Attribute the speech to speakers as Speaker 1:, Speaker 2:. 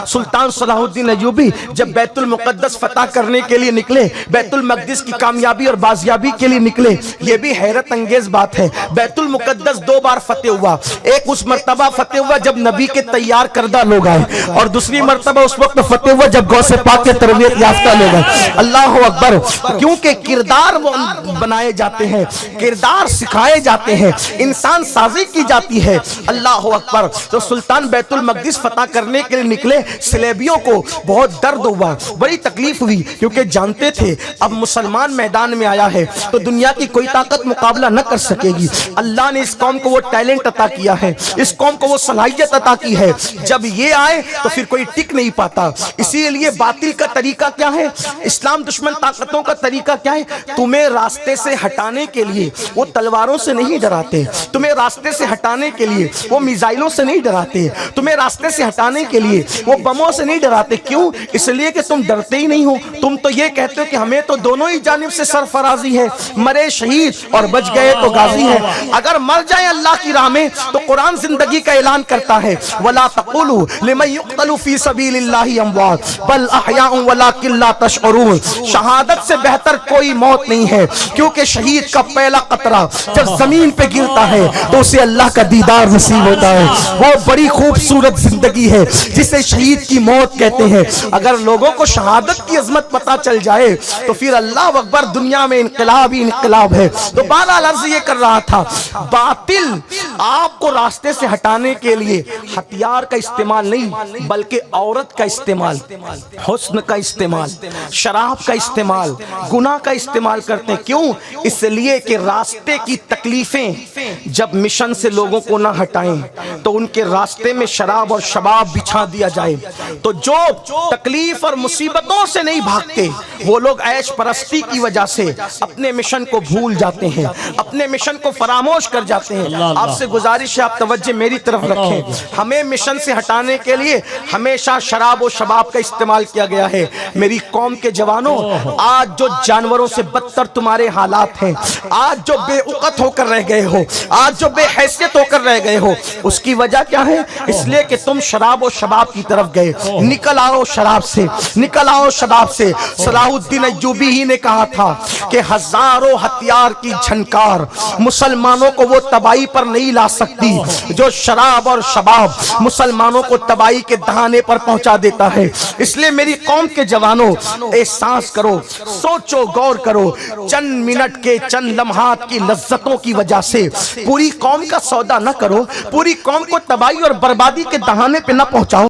Speaker 1: سلطان صلاح الدین ایوبی جب بیت المقدس فتح کرنے کے لیے نکلے، بیت المقدس کی کامیابی اور بازیابی کے لیے نکلے، یہ بھی حیرت انگیز بات ہے۔ بیت المقدس 2 بار فتح ہوا، ایک اس مرتبہ فتح ہوا جب نبی کے تیار کردہ لوگ آئے، اور دوسری مرتبہ اس وقت فتح ہوا جب غوث پاک کے تربیت یافتہ لوگ آئے۔ اللہ اکبر! کیونکہ کردار بنائے جاتے ہیں، کردار سکھائے جاتے ہیں، انسان سازی کی جاتی ہے۔ اللہ اکبر! تو سلطان بیت المقدس فتح کرنے کے لیے نکلے، سلیبیوں کو بہت درد ہوا، بڑی تکلیف ہوئی، کیونکہ جانتے تھے اب مسلمان میدان میں آیا ہے تو دنیا کی کوئی طاقت مقابلہ نہ کر سکے گی۔ اللہ نے اس قوم کو وہ ٹیلنٹ عطا کیا ہے، اس قوم کو وہ صلاحیت عطا کی ہے، جب یہ آئے تو پھر کوئی ٹک نہیں پاتا۔ اسی لیے باطل کا طریقہ کیا ہے، اسلام دشمن طاقتوں کا طریقہ کیا ہے، تمہیں راستے سے ہٹانے کے لیے وہ تلواروں سے نہیں ڈراتے، تمہیں راستے سے ہٹانے کے لیے وہ میزائلوں سے نہیں ڈراتے، تمہیں راستے سے ہٹانے کے لیے وہ بموں سے نہیں ڈراتے۔ کیوں؟ اس لیے کہ تم ڈرتے ہی نہیں ہو، تم تو یہ کہتے ہو کہ ہمیں تو دونوں ہی جانب سے سرفرازی ہے، مرے شہید اور بچ گئے تو غازی ہے۔ اگر مر جائیں اللہ کی راہ میں تو قرآن زندگی کا اعلان کرتا ہے، وَلَا تَقُولُوا لِمَن يُقْتَلُ فِي سَبِيلِ اللَّهِ أَمْوَاتٌ بَلْ أَحْيَاءٌ وَلَٰكِن لَّا تَشْعُرُونَ۔ شہادت سے بہتر کوئی موت نہیں ہے، کیونکہ شہید کا پہلا قطرہ جب زمین پہ گرتا ہے تو اسے اللہ کا دیدار نصیب ہوتا ہے۔ وہ بڑی خوبصورت زندگی ہے جسے شہید کی موت کہتے ہیں۔ اگر لوگوں کو شہادت کی عظمت پتہ چل جائے تو پھر اللہ اکبر، دنیا میں انقلاب ہی انقلاب ہے۔ تو بہرحال عرض یہ کر رہا تھا، باطل آپ کو راستے سے ہٹانے کے لیے ہتھیار کا استعمال نہیں بلکہ عورت کا استعمال، حسن کا استعمال، شراب کا استعمال، گناہ کا استعمال کرتے ہیں۔ کیوں؟ اس لیے کہ راستے کی تکلیفیں جب مشن سے لوگوں کو نہ ہٹائیں تو ان کے راستے میں شراب اور شباب بچھا دیا جائے، تو جو تکلیف اور مصیبتوں سے نہیں بھاگتے وہ لوگ عیش پرستی کی وجہ سے اپنے مشن کو بھول جاتے ہیں، اپنے مشن کو فراموش کر جاتے ہیں۔ آپ سے گزارش ہے، آپ توجہ میری طرف رکھیں۔ ہمیں مشن سے ہٹانے کے لیے ہمیشہ شراب و شباب کا استعمال کیا گیا ہے۔ میری قوم کے جوانوں، آج جو جانوروں سے بدتر تمہارے حالات ہیں، آج جو بے اوقت ہو کر رہ گئے ہو، آج جو بے حیثیت ہو کر رہ گئے ہو، اس کی وجہ کیا ہے؟ اس لیے کہ تم شراب و شباب کی طرف گئے۔ نکل آؤ شراب سے، نکل آؤ شباب سے۔ صلاح الدین ایوبی ہی نے کہا تھا کہ ہزاروں ہتھیار کی جھنکار مسلمانوں کو وہ تباہی پر نہیں لا سکتی جو شراب اور شباب مسلمانوں کو تباہی کے دہانے پر پہنچا دیتا ہے۔ اس لیے میری قوم کے جوانوں، احساس کرو، سوچو، غور کرو، چند منٹ کے چند لمحات کی لذتوں کی وجہ سے پوری قوم کا سودا نہ کرو، پوری قوم کو تباہی اور بربادی کے دہانے پہ نہ پہنچاؤ۔